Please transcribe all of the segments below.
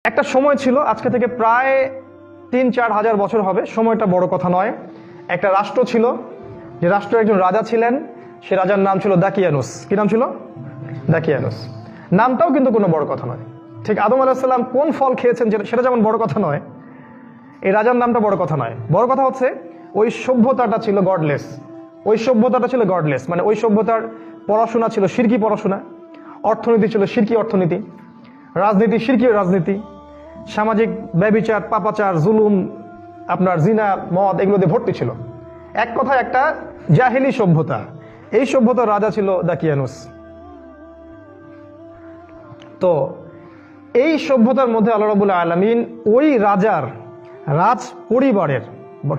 একটা সময় ছিল, আজকে থেকে প্রায় ৩-৪ হাজার বছর হবে, সময়টা বড় কথা নয়। একটা রাষ্ট্র ছিল, যে রাষ্ট্রের একজন রাজা ছিলেন, সে রাজার নাম ছিল দাকিয়ানুস। কি নাম ছিল? দাকিয়ানুস। নামটাও কিন্তু কোনো বড় কথা নয়। ঠিক আদম আলাইহিস সালাম কোন ফল খেয়েছেন সেটা যেমন বড় কথা নয়, এই রাজার নামটা বড় কথা নয়। বড় কথা হচ্ছে ওই সভ্যতাটা ছিল গডলেস। ওই সভ্যতাটা ছিল গডলেস, মানে ওই সভ্যতার পড়াশোনা ছিল শিরকি পড়াশোনা, অর্থনীতি ছিল শিরকি অর্থনীতি, রাজনীতি শিরকি রাজনীতি, সামাজিক ব্যভিচার, পাপাচার, জুলুম, আপনার জিনা, মদ, এগুলো দিয়ে ভর্তি ছিল। এক কথায় একটা জাহেলি সভ্যতা। এই সভ্যতার রাজা ছিল দাকিয়ানুস। তো এই সভ্যতার মধ্যে আল্লাহ রাব্বুল আলামিন ওই রাজার রাজ পরিবারের,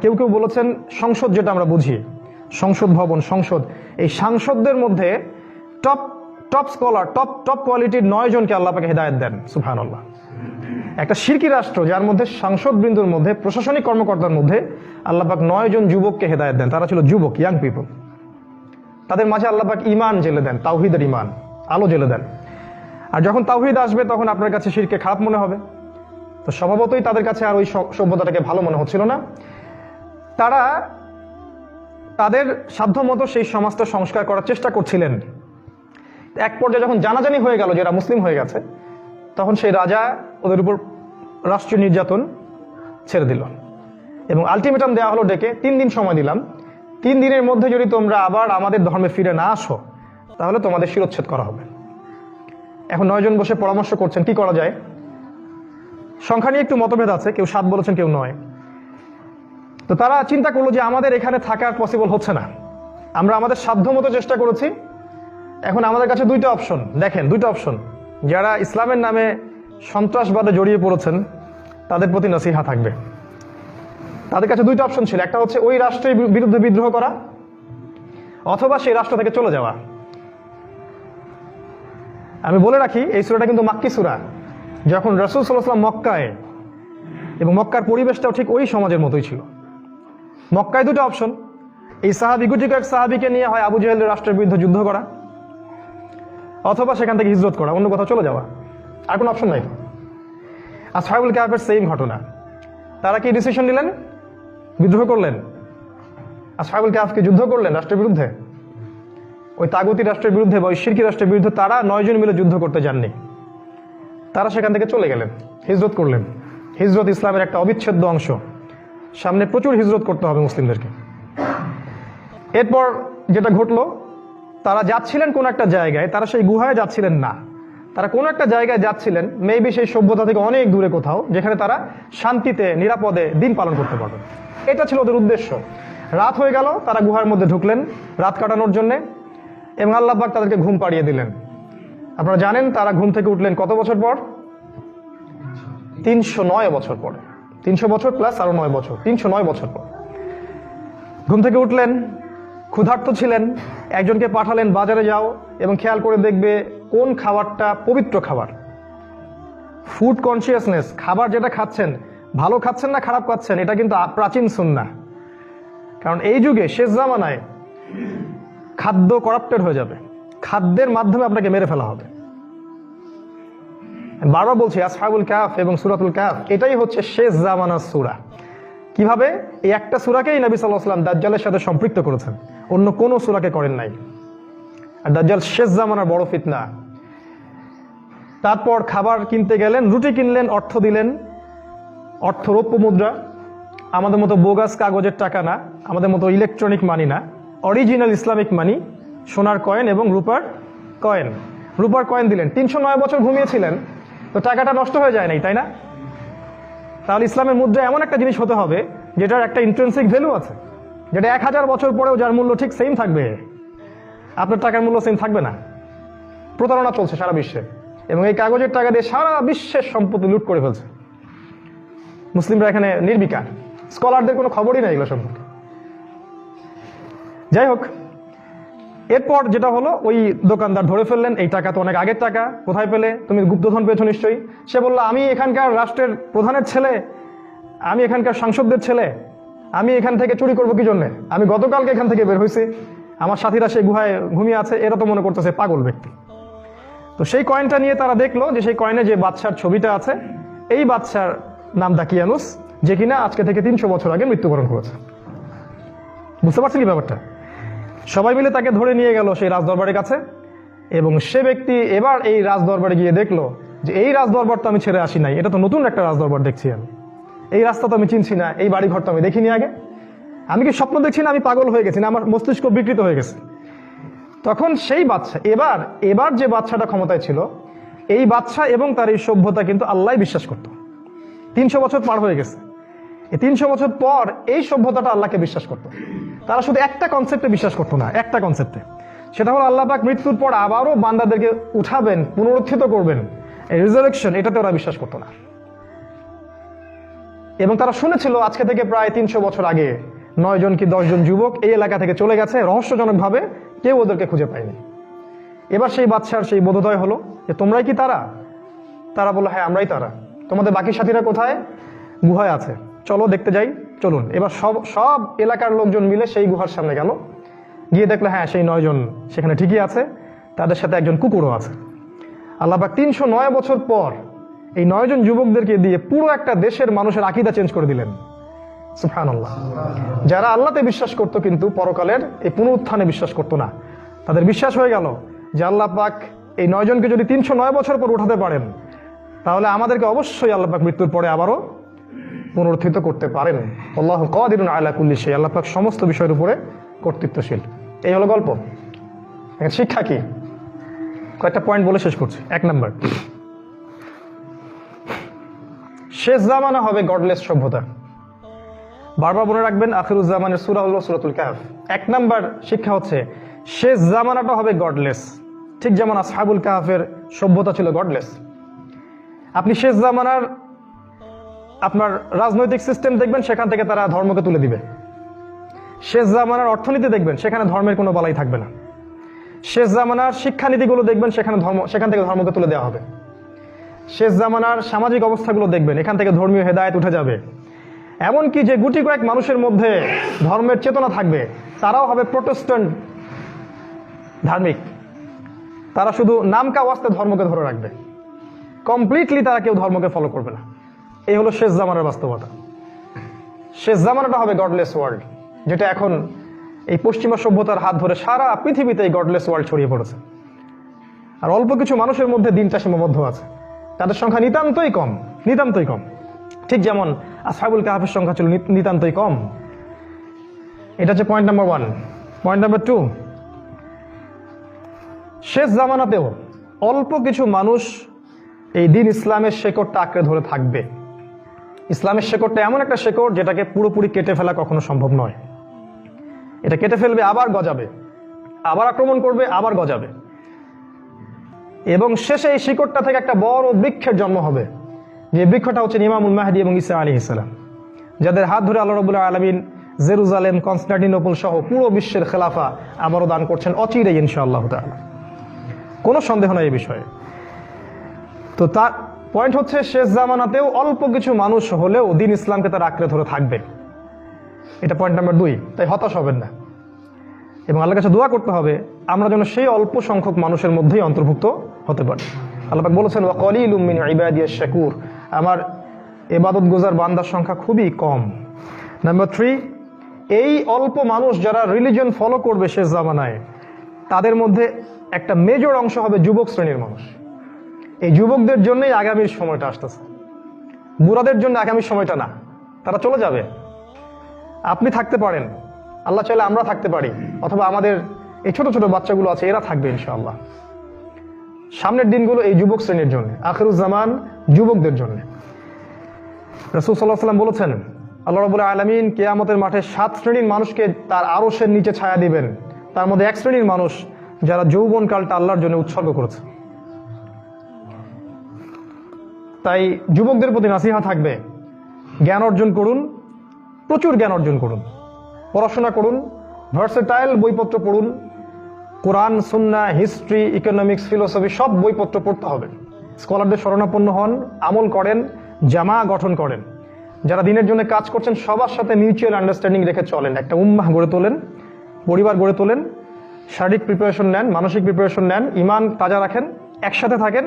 কেউ কেউ বলেছেন সংসদ, যেটা আমরা বুঝি সংসদ ভবন, সংসদ, এই সাংসদদের মধ্যে টপ স্কলার, টপ কোয়ালিটির 9 জনকে আল্লাহ পাকে হেদায়েত দেন। সুবহানাল্লাহ। একটা শিরকি রাষ্ট্র যার মধ্যে সাংসদ বৃন্দর মধ্যে, প্রশাসনিক কর্মকর্তার মধ্যে আল্লাহ পাক 9 জন যুবককে হেদায়েত দেন। তারা ছিল যুবক, ইয়াং পিপল। তাদের মাঝে আল্লাহ পাক ঈমান জেলে দেন, তাওহীদের ঈমান আলো জেলে দেন। আর যখন তাওহীদ আসবে তখন আপনার কাছে শিরকে খারাপ মনে হবে। তো স্বভাবতই তাদের কাছে আর ওই সভ্যতাটাকে ভালো মনে হচ্ছিল না। তারা তাদের সাধ্যমতো সেই সমাজটা সংস্কার করার চেষ্টা করছিলেন। এক পর্যায়ে যখন জানাজানি হয়ে গেল যে এরা মুসলিম হয়ে গেছে, তখন সেই রাজা ওদের উপর রাষ্ট্রীয় নির্যাতন ছেড়ে দিল এবং আলটিমেটাম দেওয়া হলো ডেকে 3 দিন সময় দিলাম, 3 দিনের মধ্যে যদি তোমরা আবার আমাদের ধর্মে ফিরে না আসো তাহলে তোমাদের শিরোচ্ছেদ করা হবে। এখন 9 জন বসে পরামর্শ করছেন কি করা যায়। সংখ্যা নিয়ে একটু মতভেদ আছে, কেউ 7 বলেছেন, কেউ 9। তো তারা চিন্তা করলো যে আমাদের এখানে থাকার পসিবল হচ্ছে না, আমরা আমাদের সাধ্যমতো চেষ্টা করেছি, এখন আমাদের কাছে 2টা অপশন। দেখেন 2টা অপশন। যারা ইসলামের নামে সন্ত্রাসবাদে জড়িয়ে পড়েছেন তাদের প্রতি নসিহা থাকবে। তাদের কাছে 2টা অপশন ছিল, একটা হচ্ছে ওই রাষ্ট্রের বিরুদ্ধে বিদ্রোহ করা, অথবা সেই রাষ্ট্র থেকে চলে যাওয়া। আমি বলে রাখি, এই সূরাটা কিন্তু মাক্কি সূরা। যখন রাসূল সাল্লাল্লাহু আলাইহি ওয়াসাল্লাম মক্কায়, এবং মক্কার পরিবেশটাও ঠিক ওই সমাজের মতোই ছিল। মক্কায় 2টা অপশন, এই সাহাবী, গুটিক এক সাহাবীকে নিয়ে হয় আবু জাহেলের রাষ্ট্রের বিরুদ্ধে যুদ্ধ করা, অথবা সেখান থেকে হিজরত করা, অন্য কোথাও চলে যাওয়া। আর কোনো অপশন নাই। আসহাবুল কাহফের সেম ঘটনা। তারা কি ডিসিশন নিলেন? বিদ্রোহ করলেন। আসহাবুল কাহফকে যুদ্ধ করলেন রাষ্ট্রের বিরুদ্ধে, ওই তাগুতি রাষ্ট্রের বিরুদ্ধে বা ওই শিরকি রাষ্ট্রের বিরুদ্ধে। তারা 9 জন মিলে যুদ্ধ করতে যাননি, তারা সেখান থেকে চলে গেলেন, হিজরত করলেন। হিজরত ইসলামের একটা অবিচ্ছেদ্য অংশ। সামনে প্রচুর হিজরত করতে হবে মুসলিমদেরকে। এরপর যেটা ঘটলো, তারা যাচ্ছিলেন কোন একটা জায়গায়, তারা সেই গুহায় যাচ্ছিলেন না, তারা কোন একটা জায়গায় যাচ্ছিলেন, মেবি সেই সভ্যতা থেকে অনেক দূরে কোথাও, যেখানে তারা শান্তিতে নিরাপদে দিন পালন করতে পারবেন। এটা ছিল ওদের উদ্দেশ্য। রাত হয়ে গেল, তারা গুহার মধ্যে ঢুকলেন রাত কাটানোর জন্য, এবং আল্লাহ পাক তাদেরকে ঘুম পাড়িয়ে দিলেন। আপনারা জানেন তারা ঘুম থেকে উঠলেন কত বছর পর? 309 বছর পর। 300 বছর প্লাস আরো 9 বছর, 309 বছর পর ঘুম থেকে উঠলেন। ক্ষুধার্ত ছিলেন, একজনকে পাঠালেন বাজারে যাও এবং খেয়াল করে দেখবে কোন খাবারটা পবিত্র খাবার। ফুড কনসিয়াসনেস, খাবার যেটা খাচ্ছেন ভালো খাচ্ছেন না খারাপ খাচ্ছেন, এটা কিন্তু প্রাচীন সুন্নাহ। কারণ এই যুগে শেষ জামানায় খাদ্য করাপ্টেড হয়ে যাবে, খাদ্যের মাধ্যমে আপনাকে মেরে ফেলা হবে। বারবার বলছি, আসহাবুল কাহফ এবং সূরাতুল কাহফ এটাই হচ্ছে শেষ জামানার সূরা। কিভাবে? এই একটা সূরাকেই নবী সাল্লাল্লাহু আলাইহি ওয়াসাল্লাম দাজ্জালের সাথে সম্পৃক্ত করেছেন, অন্য কোনো সূরাকে করেন নাই। আর দাজ্জাল শেষ জামানার বড় ফিতনা। তারপর খাবার কিনতে গেলেন, রুটি কিনলেন, অর্থ দিলেন, অর্থ রৌপ্য মুদ্রা, আমাদের মতো বোগাস কাগজের টাকা না, আমাদের মতো ইলেকট্রনিক মানি না, অরিজিনাল ইসলামিক মানি, সোনার কয়েন এবং রূপার কয়েন। রূপার কয়েন দিলেন। 309 বছর ঘুমিয়েছিলেন, তো টাকাটা নষ্ট হয়ে যায় নাই, তাই না? তাহলে ইসলামের মুদ্রা এমন একটা জিনিস হতে হবে যেটার একটা ইন্ট্রিনসিক ভ্যালু আছে, যেটা 1000 বছর পরেও যার মূল্য ঠিক সেম থাকবে, আপনার টাকার মূল্য সেম থাকবে না। প্রতারণা চলছে সারা বিশ্বে, এবং এই কাগজের টাকা দিয়ে সারা বিশ্বের সম্পত্তি লুট করে ফেলছে। মুসলিমরা এখানে নির্বিকার, স্কলারদের কোনো খবরই নেই এগুলো সম্পর্কে। যাই হোক, এরপর যেটা হলো, ওই দোকানদার ধরে ফেললেন, এই টাকা তো অনেক আগের টাকা, কোথায় পেলে? তুমি গুপ্তধন পেয়েছো নিশ্চয়ই। সে বলল, আমি এখানকার রাষ্ট্রের প্রধানের ছেলে, আমি এখানকার সাংসদদের ছেলে, আমি এখান থেকে চুরি করবো কি জন্যে? আমি গতকালকে এখান থেকে বের হয়েছি, আমার সাথীরা সেই গুহায় ঘুমিয়ে আছে, এরা তো মনে করতেছে পাগল ব্যক্তি। তো সেই কয়েনটা নিয়ে তারা দেখলো যে সেই কয়েনে যে বাদশার ছবিটা আছে, এই বাদশার নাম দাকিয়ানুস, যে কিনা আজকে থেকে 300 বছর আগে মৃত্যুবরণ করেছে। বুঝতে পারছেন কি ব্যাপারটা? সবাই মিলে তাকে ধরে নিয়ে গেল সেই রাজদরবারের কাছে, এবং সে ব্যক্তি এবার এই রাজদরবারে গিয়ে দেখলো যে এই রাজদরবার তো আমি ছেড়ে আসি নাই, এটা তো নতুন একটা রাজদরবার দেখছি আমি, এই রাস্তা তো আমি চিনছি না, এই বাড়িঘর তো আমি দেখিনি আগে, আমি কি স্বপ্ন দেখছি না, আমি পাগল হয়ে গেছি না, আমার মস্তিষ্ক বিকৃত হয়ে গেছে। তখন সেই বাদশা, এবার যে বাদশাটা ক্ষমতায় ছিল, এই বাদশা এবং তার এই সভ্যতা কিন্তু আল্লাহ বিশ্বাস করত। 300 বছর পার হয়ে গেছে, এই 300 বছর পর এই সভ্যতাটা আল্লাহকে বিশ্বাস করত। তারা শুধু একটা কনসেপ্টে বিশ্বাস করতো না, একটা কনসেপ্টে, সেটা হলো আল্লাহ পাক মৃত্যুর পর আবারও বান্দাদেরকে উঠাবেন, পুনরুত্থিত করবেন, রিজারেকশন, এটাতে ওরা বিশ্বাস করতো না। এবং তারা শুনেছিল আজকে থেকে প্রায় 300 বছর আগে 9 জন কি 10 জন যুবক এই এলাকা থেকে চলে গেছে, রহস্যজনকভাবে কেউ ওদেরকে খুঁজে পায়নি। এবার সেই বাদশার সেই বোধোদয় হলো যে তোমরাই কি তারা? তারা বললো হ্যাঁ আমরাই তারা। তোমাদের বাকি সাথীরা কোথায়? গুহায় আছে, চলো দেখতে যাই, চলুন। এবার সব এলাকার লোকজন মিলে সেই গুহার সামনে গেল, গিয়ে দেখলো হ্যাঁ সেই 9 জন সেখানে ঠিকই আছে, তাদের সাথে একজন কুকুরও আছে। আল্লাহ পাক 309 বছর পর এই 9 জন যুবকদেরকে দিয়ে পুরো একটা দেশের মানুষের আকীদা চেঞ্জ করে দিলেন। সুবহানাল্লাহ। যারা আল্লাহতে বিশ্বাস করত কিন্তু পরকালের এই পুনরুত্থানে বিশ্বাস করতো না, তাদের বিশ্বাস হয়ে গেল যে আল্লাহ পাক এই 9 জনকে যদি 309 বছর পর উঠাতে পারেন, তাহলে আমাদেরকে অবশ্যই আল্লাহ পাক মৃত্যুর পরে আবারও পুনরুত্থিত করতে পারেন। আল্লাহু কাদিরুন আলা কুল্লি শাই, আল্লাহ পাক সমস্ত বিষয়ের উপরে কর্তৃত্বশীল। এই হলো গল্প। শিক্ষা কি? কয়েকটা পয়েন্ট বলে শেষ করছি। 1 নাম্বার, শেষ জামানা হবে গডলেস সভ্যতা। বারবার মনে রাখবেন, আখিরুজ্জামানের সূরা হলো সূরাতুল কাহফ। 1 নাম্বার শিক্ষা হচ্ছে শেষ জামানাটা হবে গডলেস, ঠিক যেমন আসহাবুল কাহফের সভ্যতা ছিল গডলেস। আপনি শেষ জামানার আপনার রাজনৈতিক সিস্টেম দেখবেন, সেখান থেকে তারা ধর্মকে তুলে দিবে। শেষ জামানার অর্থনীতি দেখবেন, সেখানে ধর্মের কোনো বালাই থাকবে না। শেষ জামানার শিক্ষানীতিগুলো দেখবেন, সেখান থেকে ধর্মকে তুলে দেওয়া হবে। শেষ জামানার সামাজিক অবস্থাগুলো দেখবেন, এখান থেকে ধর্মীয় হেদায়েত উঠে যাবে। এমনকি যে গুটি কয়েক মানুষের মধ্যে ধর্মের চেতনা থাকবে, তারাও হবে প্রোটেস্ট্যান্ট ধার্মিক। তারা শুধু নামকা ওয়াস্তে ধর্মকে ধরে রাখবে, কমপ্লিটলি তারা কেউ ধর্মকে ফলো করবে না। এই হলো শেষ জামানার বাস্তবতা। শেষ জামানাটা হবে গডলেস ওয়ার্ল্ড, যেটা এখন এই পশ্চিমা সভ্যতার হাত ধরে সারা পৃথিবীতে এই গডলেস ওয়ার্ল্ড ছড়িয়ে পড়েছে। আর অল্প কিছু মানুষের মধ্যে দিনটা সীমাবদ্ধ আছে, তাদের সংখ্যা নিতান্তই কম, নিতান্তই কম। ঠিক যেমন আসহাবুল কাহফের সংখ্যা ছিল নিতান্তই কম। এটা হচ্ছে পয়েন্ট নাম্বার 1। পয়েন্ট নাম্বার 2, শেষ জামানাতেও অল্প কিছু মানুষ এই দিন ইসলামের শেকড়টা আঁকড়ে ধরে থাকবে। ইসলামের শেকড়টা এমন একটা শেকড় যেটাকে পুরোপুরি কেটে ফেলা কখনো সম্ভব নয়। এটা কেটে ফেলবে, আবার গজাবে, আবার আক্রমণ করবে, আবার গজাবে, এবং শেষে এই শিকড়টা থেকে একটা বড় বৃক্ষের জন্ম হবে, যে বৃক্ষটা হচ্ছে ইমামুল মাহদী এবং ঈসা আলাইহিস সালাম, যাদের হাত ধরে আল্লাহ রাব্বুল আলামিন জেরুজালেম, কনস্টান্টিনোপল সহ পুরো বিশ্বের খেলাফা আবারও দান করছেন অচিরেই ইনশাআল্লাহ তাআলা। কোনো সন্দেহ নাই এই বিষয়ে। তো তার পয়েন্ট হচ্ছে শেষ জামানাতেও অল্প কিছু মানুষ হলেও দিন ইসলামকে তারা আঁকড়ে ধরে থাকবে। এটা পয়েন্ট নাম্বার 2। তাই হতাশ হবেন না, এবং আল্লাহর কাছে দোয়া করতে হবে আমরা যেন সেই অল্প সংখ্যক মানুষের মধ্যেই অন্তর্ভুক্ত হতে পারি। আল্লাহ পাক বলেছেন ওয়া কলিলুম মিন ইবাদিয়াশ শাকুর, আমার ইবাদত গুজার বান্দার সংখ্যা খুবই কম। নাম্বার 3, এই অল্প মানুষ যারা রিলিজিয়ন ফলো করবে শেষ জামানায়, তাদের মধ্যে একটা মেজর অংশ হবে যুবক শ্রেণীর মানুষ। এই যুবকদের জন্যই আগামীর সময়টা আসতেছে, বুড়াদের জন্য আগামীর সময়টা না। তারা চলে যাবে, আপনি থাকতে পারেন, আল্লাহ চাইলে আমরা থাকতে পারি, অথবা আমাদের এই ছোট ছোট বাচ্চাগুলো আছে এরা থাকবে ইনশাআল্লাহ। সামনের দিনগুলো এই যুবক শ্রেণীর জন্য, আখিরুজ্জামান যুবকদের জন্য। রাসূল সাল্লাল্লাহু আলাইহি ওয়াসাল্লাম বলেছেন আল্লাহ রাব্বুল আলামিন কিয়ামতের মাঠে 7 শ্রেণীর মানুষকে তার আরশের নিচে ছায়া দিবেন। তার মধ্যে 1 শ্রেণীর মানুষ যারা যৌবনকালটা আল্লাহর জন্য উৎসর্গ করেছে। তাই যুবকদের প্রতি নাসিহা থাকবে, জ্ঞান অর্জন করুন, প্রচুর জ্ঞান অর্জন করুন, পড়াশোনা করুন, ভার্সেটাইল বইপত্র পড়ুন, কোরআন, সুন্নাহ, হিস্ট্রি, ইকোনমিক্স, ফিলোসফি সব বইপত্র পড়তে হবে। স্কলারদের শরণাপন্ন হন, আমল করেন, জামা গঠন করেন। যারা দিনের জন্য কাজ করছেন সবার সাথে মিউচুয়াল আন্ডারস্ট্যান্ডিং রেখে চলেন, একটা উম্মাহ গড়ে তোলেন, পরিবার গড়ে তোলেন, শারীরিক প্রিপারেশন নেন, মানসিক প্রিপারেশন নেন, ঈমান তাজা রাখেন, একসাথে থাকেন।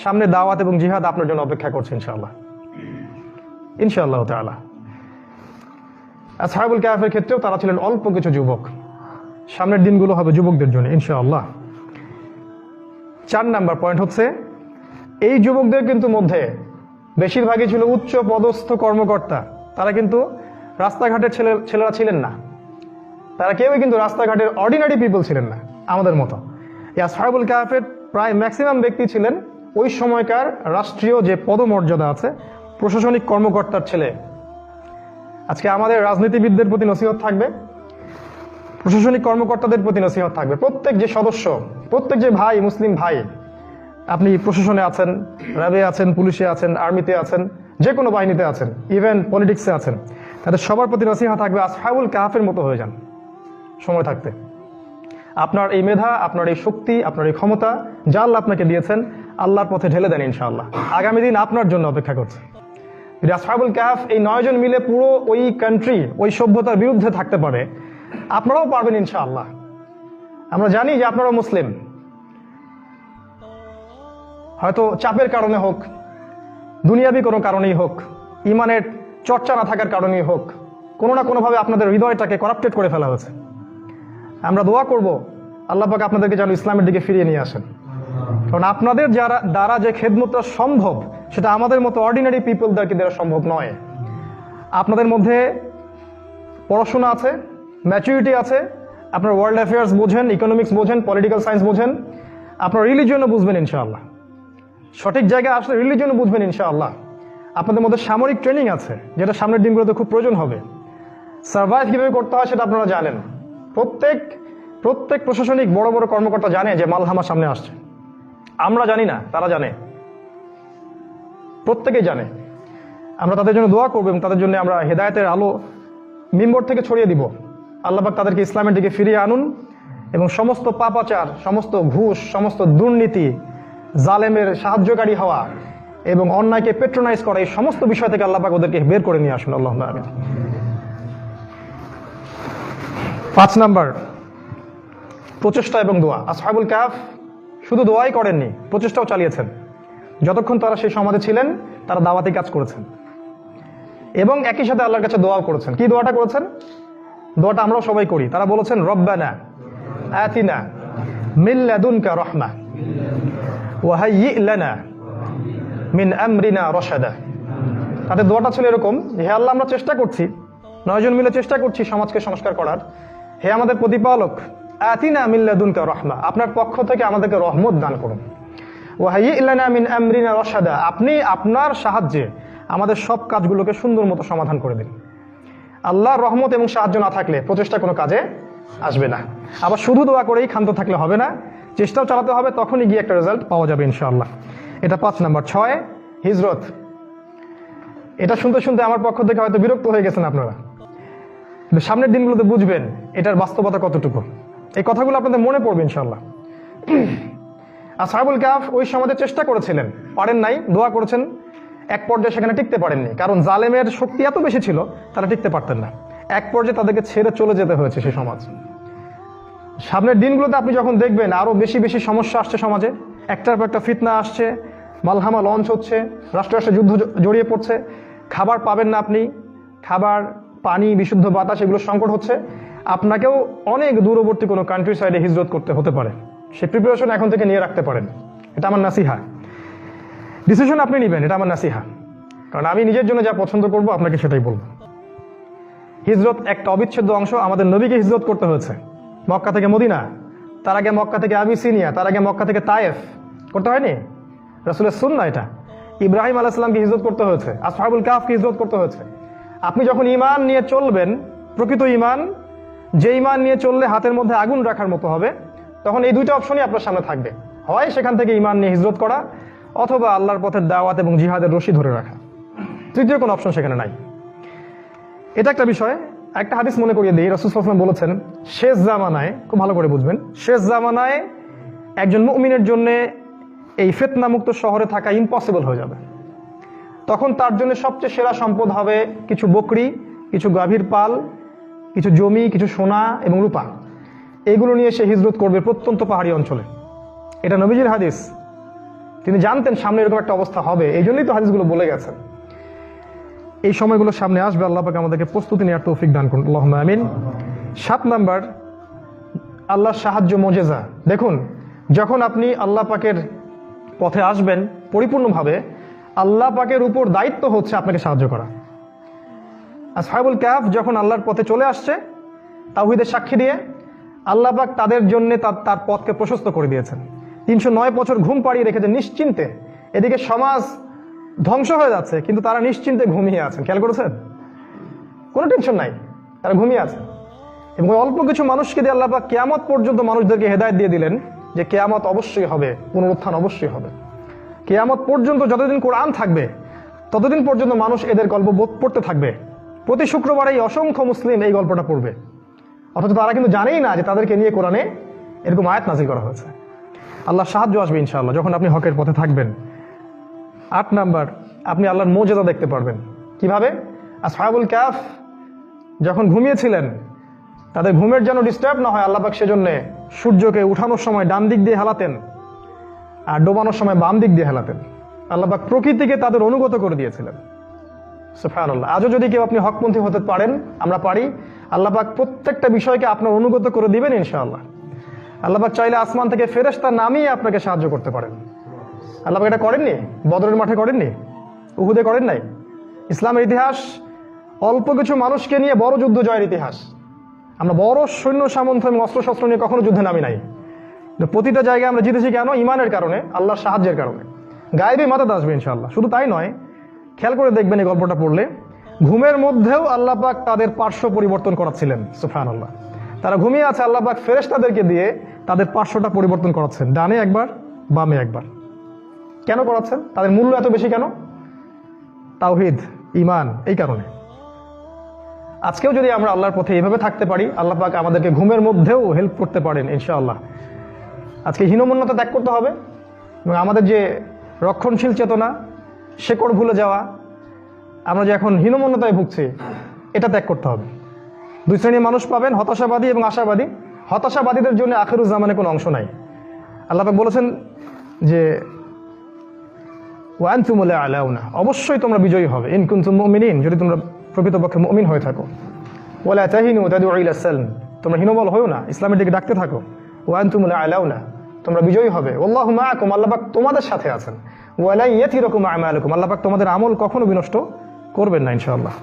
সামনে দাওয়াত এবং জিহাদ আপনার জন্য অপেক্ষা করছে ইনশাআল্লাহ। ইনশাআল্লাহ তাআলা। আসহাবুল কাহফের ক্ষেত্রেও তারা ছিলেন অল্প কিছু যুবক। সামনের দিনগুলো হবে যুবকদের জন্য ইনশাআল্লাহ। 4 নাম্বার পয়েন্ট হচ্ছে, এই যুবকদের কিন্তু মধ্যে বেশিরভাগই ছিল উচ্চ পদস্থ কর্মকর্তা। তারা কিন্তু রাস্তাঘাটের ছেলেরা ছিলেন না, তারা কেউই কিন্তু রাস্তাঘাটের অর্ডিনারি পিপল ছিলেন না আমাদের মতো। এই আসহাবুল কাহফের প্রায় ম্যাক্সিমাম ব্যক্তি ছিলেন ওই সময়কার রাষ্ট্রীয় যে পদমর্যাদা আছে, প্রশাসনিক কর্মকর্তার ছেলে। আজকে আমাদের রাজনীতিবিদদের প্রতি নসিহত থাকবে, প্রশাসনিক কর্মকর্তাদের প্রতি নসিহত থাকবে। প্রত্যেক যে সদস্য, প্রত্যেক যে ভাই, মুসলিম ভাই, আপনি প্রশাসনে আছেন, র্যাবে আছেন, পুলিশে আছেন, আর্মিতে আছেন, যে কোনো বাহিনীতে আছেন, ইভেন পলিটিক্সে আছেন, তাদের সবার প্রতি নসিহত থাকবে আসহাবুল কাহফের মতো হয়ে যান সময় থাকতে। আপনার এই মেধা, আপনার এই শক্তি, আপনার এই ক্ষমতা যা আল্লাহ আপনাকে দিয়েছেন, আল্লাহর পথে ঢেলে দেন ইনশাআল্লাহ। আগামী দিন আপনার জন্য অপেক্ষা করছে। যদি আসহাবুল কাহফ এই 9 জন মিলে পুরো ওই কান্ট্রি, ওই সভ্যতার বিরুদ্ধে থাকতে পারে, আপনারাও পারবেন ইনশাআল্লাহ। আমরা জানি যে আপনারাও মুসলিম, হয়তো চাপের কারণে হোক, দুনিয়াবি কোনো কারণেই হোক, ইমানের চর্চা না থাকার কারণেই হোক, কোনো না কোনোভাবে আপনাদের হৃদয়টাকে করাপ্টেড করে ফেলা হয়েছে। আমরা দোয়া করব আল্লাহ পাক আপনাদেরকে যেন ইসলামের দিকে ফিরিয়ে নিয়ে আসেন। কারণ আপনাদের দ্বারা যে খেদমতটা সম্ভব, সেটা আমাদের মতো অর্ডিনারি পিপলদেরকে দ্বারা সম্ভব নয়। আপনাদের মধ্যে পড়াশোনা আছে, ম্যাচুরিটি আছে, আপনার ওয়ার্ল্ড অ্যাফেয়ার্স বোঝেন, ইকোনমিক্স বোঝেন, পলিটিক্যাল সায়েন্স বোঝেন, আপনার রিলিজিয়নও বুঝবেন ইনশাআল্লাহ। সঠিক জায়গায় আসলে রিলিজিয়নও বুঝবেন ইনশাআল্লাহ। আপনাদের মধ্যে সামরিক ট্রেনিং আছে, যেটা সামনের দিনগুলোতে খুব প্রয়োজন হবে। সার্ভাইভ কীভাবে করতে হয় সেটা আপনারা জানেন। প্রত্যেক প্রশাসনিক বড় বড় কর্মকর্তা জানে যে মালহামা সামনে আসছে। আমরা জানি না, তারা জানে, প্রত্যেকেই জানে। আমরা তাদের জন্য দোয়া করবো এবং তাদের জন্য আমরা হেদায়েতের আলো মিম্বর থেকে ছড়িয়ে দিব। আল্লাহ পাক তাদেরকে ইসলামের দিকে ফিরিয়ে আনুন এবং সমস্ত পাপাচার, সমস্ত ঘুষ, সমস্ত দুর্নীতি, জালেমের সাহায্যকারী হওয়া এবং অন্যায়কে পেট্রোনাইজ করা, এই সমস্ত বিষয় থেকে আল্লাহ পাক ওদেরকে বের করে নিয়ে আসুন। আল্লাহুম্মা আমিন। 5 নাম্বার, প্রচেষ্টা এবং দোয়া। আসহাবুল কাহফ শুধু দোয়াই করেননি, প্রচেষ্টাও চালিয়েছেন। যতক্ষণ তারা সেই সমাজে ছিলেন, তারা দাওয়াতি কাজ করেছেন এবং একই সাথে আল্লাহর কাছে দোয়াও করেছেন। কি দোয়াটা করেছেন? দোয়াটা আমরাও সবাই করি। তারা বলেছেন, রব্বানা আতিনা মিন লাদুনকা রাহমা ওয়া হাইয়্যি লানা মিন আমরিনা রাশাদা। তাদের দোয়াটা ছিল এরকম, হে আল্লাহ, আমরা চেষ্টা করছি, 9 জন মিলে চেষ্টা করছি সমাজকে সংস্কার করার। হে আমাদের প্রতিপালক, আতিনা মিন লাদুনকা রাহমা, আপনার পক্ষ থেকে আমাদেরকে রহমত দান করুন। ওয়া হাইয়্যি লানা মিন আমরিনা রাশাদা, আপনি আপনার সাহায্যে আমাদের সব কাজগুলোকে সুন্দর মতো সমাধান করে দিন। আল্লাহর রহমত এবং সাহায্য না থাকলে প্রচেষ্টা কোনো কাজে আসবে না। আবার শুধু দোয়া করেই ক্ষান্ত থাকলে হবে না, চেষ্টাও চালাতে হবে, তখনই গিয়ে একটা রেজাল্ট পাওয়া যাবে ইনশাআল্লাহ। এটা 5 নাম্বার। 6, হিজরত। এটা শুনতে শুনতে আমার পক্ষ থেকে হয়তো বিরক্ত হয়ে গেছেন আপনারা, কিন্তু সামনের দিনগুলোতে বুঝবেন এটার বাস্তবতা কতটুকু। এই কথাগুলো আপনাদের মনে পড়বে ইনশাআল্লাহ। আসহাবুল কাহফ ওই সমাজে চেষ্টা করেছিলেন, পারেন নাই, দোয়া করেছেন, এক পর্যায়ে সেখানে টিকতে পারেননি, কারণ জালেমের শক্তি এত বেশি ছিল, তারা টিকতে পারতেন না। এক পর্যায়ে তাদেরকে ছেড়ে চলে যেতে হয়েছে সেই সমাজ। সামনের দিনগুলোতে আপনি যখন দেখবেন আরো বেশি বেশি সমস্যা আসছে সমাজে, একটার পর একটা ফিতনা আসছে, মালহামা লঞ্চ হচ্ছে, রাষ্ট্র রাষ্ট্রে যুদ্ধ জড়িয়ে পড়ছে, খাবার পাবেন না আপনি, খাবার, পানি, বিশুদ্ধ বাতাস, এগুলো সংকট হচ্ছে, আপনাকেও অনেক দূরবর্তী কোনো কান্ট্রি সাইডে হিজরত করতে হতে পারে। সেই প্রিপারেশন এখন থেকে নিয়ে রাখতে পারেন। এটা আমার নাসিহা। ডিসিশন আপনি নেবেন, এটা আমার নাসিহা, কারণ আমি নিজের জন্য যা পছন্দ করব আপনাকে সেটাই বলবো। হিজরত একটা অবিচ্ছেদ্য অংশ। আমাদের নবীকে হিজরত করতে হয়েছে মক্কা থেকে মদিনা, তার আগে মক্কা থেকে আবিসিনিয়া, তার আগে মক্কা থেকে তায়েফ করতে হয়নি? রাসূলের সুন্নাহ এটা। ইব্রাহিম আলাইহিস সালামকে হিজরত করতে হয়েছে, আসহাবুল কাহফকে হিজরত করতে হয়েছে। আপনি যখন ঈমান নিয়ে চলবেন, প্রকৃত ঈমান, যে ঈমান নিয়ে চললে হাতের মধ্যে আগুন রাখার মতো হবে, তখন এই 2টা অপশনই আপনার সামনে থাকবে। হয় সেখান থেকে ঈমান নিয়ে হিজরত করা, অথবা আল্লাহর পথের দাওয়াত এবং জিহাদের রশি ধরে রাখা। তৃতীয় কোনো অপশন সেখানে নাই। এটা একটা বিষয়। একটা হাদিস মনে করিয়ে দিই, রাসূল সাল্লাল্লাহু আলাইহি ওয়াসাল্লাম বলেছেন, শেষ জামানায়, খুব ভালো করে বুঝবেন, শেষ জামানায় একজন মুমিনের জন্য এই ফিতনামুক্ত শহরে থাকা ইম্পসিবল হয়ে যাবে। তখন তার জন্য সবচেয়ে সেরা সম্পদ হবে কিছু বকরি, কিছু গাভীর পাল, কিছু জমি, কিছু সোনা এবং রূপা। এগুলো নিয়ে সে হিজরত করবে প্রত্যন্ত পাহাড়ি অঞ্চলে। এটা নবীজির হাদিস। তিনি জানতেন সামনে এরকম একটা অবস্থা হবে, এই জন্যই তো হাদিসগুলো বলে গেছেন। এই সময়গুলো সামনে আসবে, আল্লাহ পাক আমাদেরকে প্রস্তুতি নেওয়ার তৌফিক দান করুন, আল্লাহুম্মা আমিন। 7 নাম্বার, আল্লাহর সাহায্য মুজিজা। দেখুন, যখন আপনি আল্লাহ পাকের পথে আসবেন পরিপূর্ণভাবে, আল্লাহ পাকের উপর দায়িত্ব হচ্ছে আপনাকে সাহায্য করা। আসহাবুল কাহফ যখন আল্লাহর পথে চলে আসছে তাওহীদের সাক্ষী দিয়ে, আল্লাহ পাক তাদের জন্য তার পথকে প্রশস্ত করে দিয়েছেন। 309 বছর ঘুম পাড়িয়ে রেখেছে নিশ্চিন্তে। এদিকে সমাজ ধ্বংস হয়ে যাচ্ছে, কিন্তু তারা নিশ্চিন্তে ঘুমিয়ে আছেন। খেয়াল করেছেন? কোনো টেনশন নাই, তারা ঘুমিয়ে আছেন। এবং অল্প কিছু মানুষকে দিয়ে আল্লাহ পাক কিয়ামত পর্যন্ত মানুষদেরকে হেদায়েত দিয়ে দিলেন যে কিয়ামত অবশ্যই হবে, পুনরুত্থান অবশ্যই হবে। কিয়ামত পর্যন্ত যতদিন কোরআন থাকবে ততদিন পর্যন্ত মানুষ এদের গল্প পড়তে থাকবে। প্রতি শুক্রবারে অসংখ্য মুসলিম এই গল্পটা পড়বে, অথচ তারা কিন্তু জানেই না যে তাদেরকে নিয়ে কোরআনে এরকম আয়াত নাযিল করা হয়েছে। আল্লাহ সাহায্য আসবে ইনশাআল্লাহ যখন আপনি হকের পথে থাকবেন। 8 নাম্বার, আপনি আল্লাহর মুজিজা দেখতে পারবেন। কিভাবে? আসহাবুল কাহফ যখন ঘুমিয়েছিলেন, তাদের ঘুমের যেন ডিস্টার্ব না হয়, আল্লাহ পাক সেজন্য সূর্যকে উঠানোর সময় ডান দিক দিয়ে হেলাতেন আর ডোবানোর সময় বাম দিক দিয়ে হেলাতেন। আল্লাহ পাক প্রকৃতিকে তাদের অনুগত করে দিয়েছিলেন। সুবহানাল্লাহ। আজও যদি কেউ আপনি হকপন্থী হতে পারেন, আমরা পারি, আল্লাহ পাক প্রত্যেকটা বিষয়কে আপনার অনুগত করে দিবেন ইনশাআল্লাহ। আল্লাহ পাক চাইলে আসমান থেকে ফেরেশতা নামিয়ে আপনাকে সাহায্য করতে পারেন। আল্লাহ পাক এটা করেননি? বদরের মাঠে করেননি? উহুদে করেন নাই? ইসলামের ইতিহাস অল্প কিছু মানুষকে নিয়ে বড় যুদ্ধ জয়ের ইতিহাস। আমরা বড় সৈন্য সামন্ত এবং অস্ত্রশস্ত্র নিয়ে কখনো যুদ্ধে নামি নাই। প্রতিটা জায়গায় আমরা জিতেছি কেন? ইমানের কারণে, আল্লাহর সাহায্যের কারণে। গায়েবী মাদাদ আসবে ইনশাআল্লাহ। শুধু তাই নয়, খেয়াল করে দেখবেন এই গল্পটা পড়লে, ঘুমের মধ্যেও আল্লাহ পাক তাদের পার্শ্ব পরিবর্তন করাচ্ছিলেন। সুবহানাল্লাহ। তারা ঘুমিয়ে আছে, আল্লাহ পাক ফেরেশতাদেরকে দিয়ে তাদের পার্শ্বটা পরিবর্তন করাচ্ছেন, ডানে একবার বামে একবার। কেন করাচ্ছেন? তাদের মূল্য এত বেশি কেন? তাওহীদ, ঈমান, এই কারণে। আজকেও যদি আমরা আল্লাহর পথে এইভাবে থাকতে পারি, আল্লাহ পাক আমাদেরকে ঘুমের মধ্যেও হেল্প করতে পারেন ইনশাআল্লাহ। আজকে হীনমন্যতা ত্যাগ করতে হবে এবং আমাদের যে রক্ষণশীল চেতনা, শেকড় ভুলে যাওয়া, আমরা যে এখন হীনমন্যতায় ভুগছি, এটা ত্যাগ করতে হবে। 2 শ্রেণীর মানুষ পাবেন, হতাশাবাদী এবং আশাবাদী। হতাশাবাদীদের জন্য আখিরুজ জামানে কোনো অংশ নাই। আল্লাহ পাক বলেছেন যে ওয়া আনতুমুল আ'লাউনা, অবশ্যই তোমরা বিজয়ী হবে, ইন কুনতুম মুমিনিন, যদি তোমরা প্রকৃতপক্ষে মুমিন হয়ে থাকো। ওয়ালা তাহিনু তাদউ ইলা সালম, তোমরা হীনবল হয়ো না, ইসলামের দিকে ডাকতে থাকো। ওয়া আনতুমুল আ'লাউনা, তোমরা বিজয়ী হবে। আল্লাহু মাআকুম, আল্লাহ পাক তোমাদের সাথে আছেন। ওয়ালা ইয়াতিরুকুম আমালুকুম, আল্লাহ পাক তোমাদের আমল কখনো বিনষ্ট করবেন না ইনশাআল্লাহ।